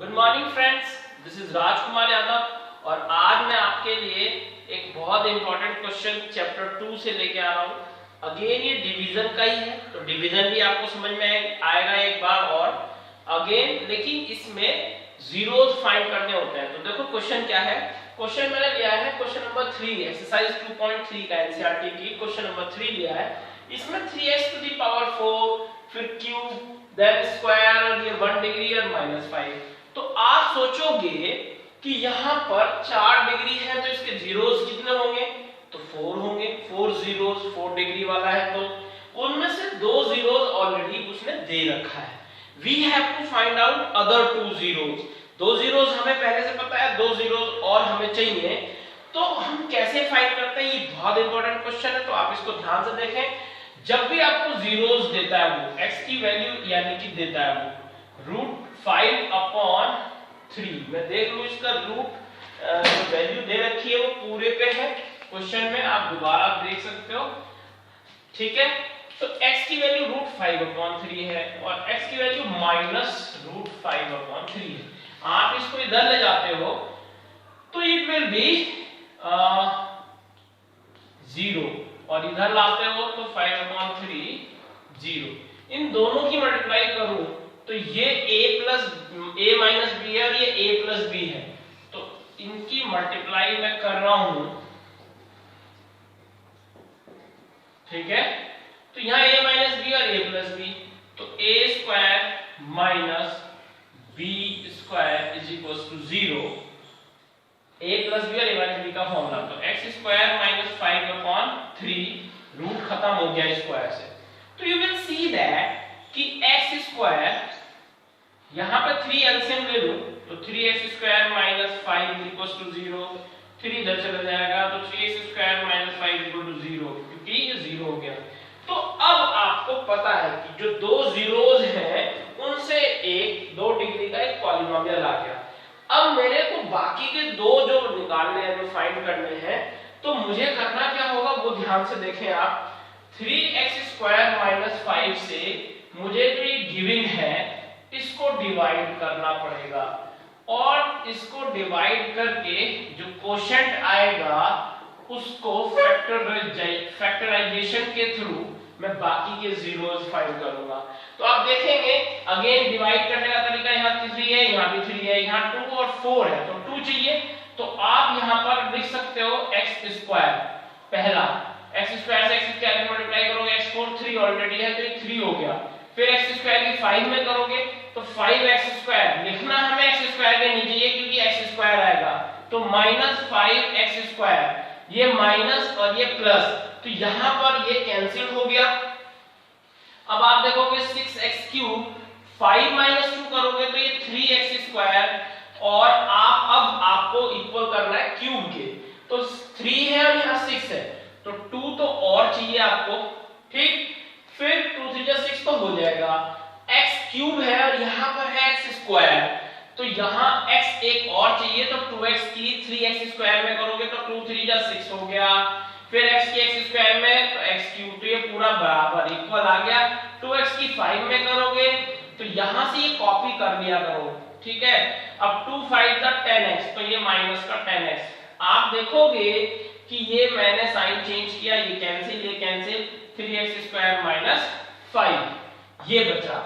Good morning friends, this is Rajkumar Yadav और आज मैं आपके लिए एक बहुत इंपॉर्टेंट क्वेश्चन चैप्टर 2 से लेके आ रहा हूँ। अगेन ये डिवीजन का ही है, तो डिवीजन भी आपको समझ में आएगा एक बार और अगेन, लेकिन इसमें जीरोस फाइंड करने होते हैं। तो देखो क्वेश्चन क्या है। क्वेश्चन मैंने लिया है क्वेश्चन नंबर 3 एक्सरसाइज 2.3 का एनसीईआरटी की क्वेश्चन नंबर 3 लिया है। इसमें 3x टू द पावर 4 फिर क्यूब देन स्क्वायर और ये 1 डिग्री और -5। तो आप सोचोगे कि यहाँ पर 4 डिग्री है तो इसके जीरोस कितने होंगे, तो 4 होंगे। 4 जीरोस 4 डिग्री वाला है, तो उनमें से 2 जीरोस ऑलरेडी उसने दे रखा है। We have to find out other 2 zeros. 2 zeros हमें पहले से पता है, 2 जीरोस और हमें चाहिए। तो हम कैसे फाइंड करते हैं, ये बहुत इंपॉर्टेंट क्वेश्चन है, तो आप इसको ध्यान से देखें। जब भी आपको जीरोस देता है वो x की वैल्यू यानी कि देता है वो √5/3। मैं देख लूं इसका रूट जो वैल्यू दे रखी है वो पूरे पे है क्वेश्चन में, आप दोबारा देख सकते हो, ठीक है। तो x की वैल्यू √5/3 है और x की वैल्यू -√5/3 है। आप इसको इधर ले जाते हो तो इट विल बी 0 और इधर लाते हो तो 5/3 0। इन दोनों की मल्टीप्लाई करूं तो ये a माइनस b है और ये a प्लस b है, तो इनकी मल्टीप्लाई मैं कर रहा हूं, ठीक है। तो यहां a माइनस b और a प्लस b, तो a square minus b square is equal to 0। a plus b और a माइनस b का फॉर्मूला, तो x स्क्वायर माइनस 5/3 रूट खत्म हो गया स्क्वायर से। तो यू विल सी दैट कि x स्क्वायर यहां पे 3 एलसीएम ले लो तो 3x square minus 5 equal to 0। 3 इधर चला जाएगा तो 3x square minus 5 equal to 0, क्योंकि ये 0 हो गया। तो अब आपको पता है कि जो 2 जीरोस हैं उनसे एक 2 डिग्री का एक पॉलिनोमियल आ गया। अब मेरे को बाकी के 2 जो निकालने हैं, जो फाइंड करने हैं, तो मुझे करना क्या होगा वो ध्यान से देखें आप। 3x स्क्वायर माइनस 5 से मुझे जो ये गिवन है इसको डिवाइड करना पड़ेगा और इसको डिवाइड करके जो कोशेंट आएगा उसको फैक्टराइजेशन के थ्रू मैं बाकी के जीरोस फाइंड करूंगा। तो आप देखेंगे अगेन डिवाइड करने का तरीका, यहाँ 3 है, यहाँ भी 3 है, यहाँ 2 और 4 है, तो 2 चाहिए। तो आप यहाँ पर लिख सकते हो x स्क्वायर, पहला x स्क्वायर से x स्क्वायर में मल्टीप्लाई करोगे, x4 3 ऑलरेडी है तो ये 3 हो गया। फिर x स्क्वायर की 5 में करोगे तो 5x स्क्वायर लिखना हमें x स्क्वायर के नीचे ये, क्योंकि x स्क्वायर आएगा, तो -5x स्क्वायर, ये माइनस और ये प्लस, तो यहां पर ये कैंसिल हो गया। अब आप देखोगे 6x क्यूब 5 - 2 करोगे तो ये 3x स्क्वायर, और अब आपको इक्वल करना है क्यूब के, तो 3 है और यहाँ 6 है, तो 2 तो और चाहिए आपको, ठीक। फिर 2 3 6 तो हो जाएगा। x क्यूब है और यहाँ पर है x स्क्वायर, तो यहाँ x एक और चाहिए, तो 2x की 3x स्क्वायर में करोगे तो 2 3 6 हो गया। फिर x की x स्क्वायर में तो x क्यूब, तो ये पूरा बराबर इक्वल आ गया। 2x की 5 में करोगे तो यहाँ से ये कॉपी कर लिया करो, ठीक है। अब 2 5 10x, तो ये माइनस का 10x। आप देखोगे कि ये मैंने साइन चेंज किया, ये कैंसिल, ये कैंसिल, 3x स्क्वायर माइनस 5 ये बचा।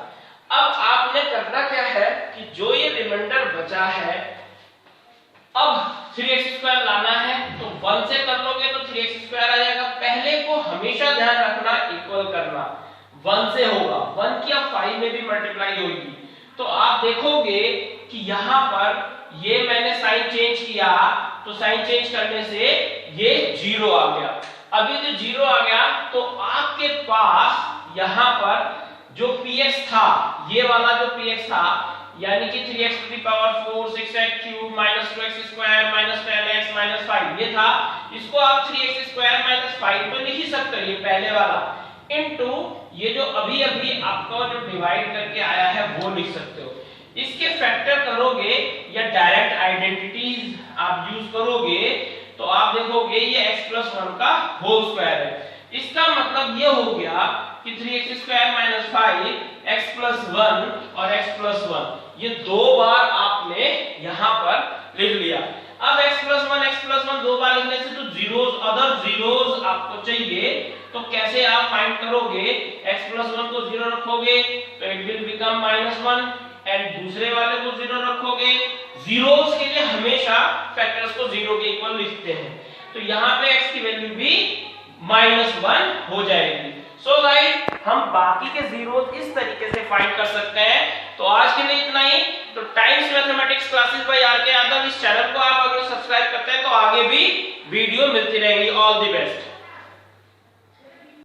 अब आपने करना क्या है कि जो ये रिमाइंडर बचा है, अब 3x स्क्वायर लाना है, तो 1 से कर लोगे तो 3x स्क्वायर आ जाएगा। पहले को हमेशा ध्यान रखना, इक्वल करना 1 से होगा, 1 की अब 5 में भी मल्टीप्लाई होगी, तो आप देखोगे कि यहाँ पर ये मैंने साइन चेंज किया, तो साइन चेंज करने से ये 0 आ गया। अभी जो 0 आ गया तो आपके पास यहाँ पर जो px था, ये वाला जो px था, यानी कि 3x to the power 4 6x cube -2x square -10x -5 ये था, इसको आप 3x स्क्वायर -5 तो लिख ही सकते हो, ये पहले वाला, इनटू ये जो अभी अभी आपका जो डिवाइड करके आया है वो लिख सकते हो। इसके फैक्टर करोगे या डायरेक्ट आइडेंटिटीज आप यूज करोगे तो आप देखोगे ये x + 1 का होल स्क्वायर है। इसका मतलब ये हो गया कि 3x स्क्वायर माइनस 5 x + 1 और x + 1 ये दो बार आपने कैसे आप फाइंड करोगे, x प्लस 1 को 0 रखोगे तो इट विल बिकम -1 एंड दूसरे वाले को 0 रखोगे। जीरोस के लिए हमेशा फैक्टर्स को 0 के इक्वल लिखते हैं, तो यहाँ पे x की वैल्यू भी -1 हो जाएगी। सो गाइस हम बाकी के जीरोस इस तरीके से फाइंड कर सकते हैं। तो आज के लिए इतना ही। तो Times Mathematics Classes by R K Yadav, इस चैनल को आप अगर सब्सक्राइब करते हैं तो आगे भी वीडियो मिलती रहेगी। All the best.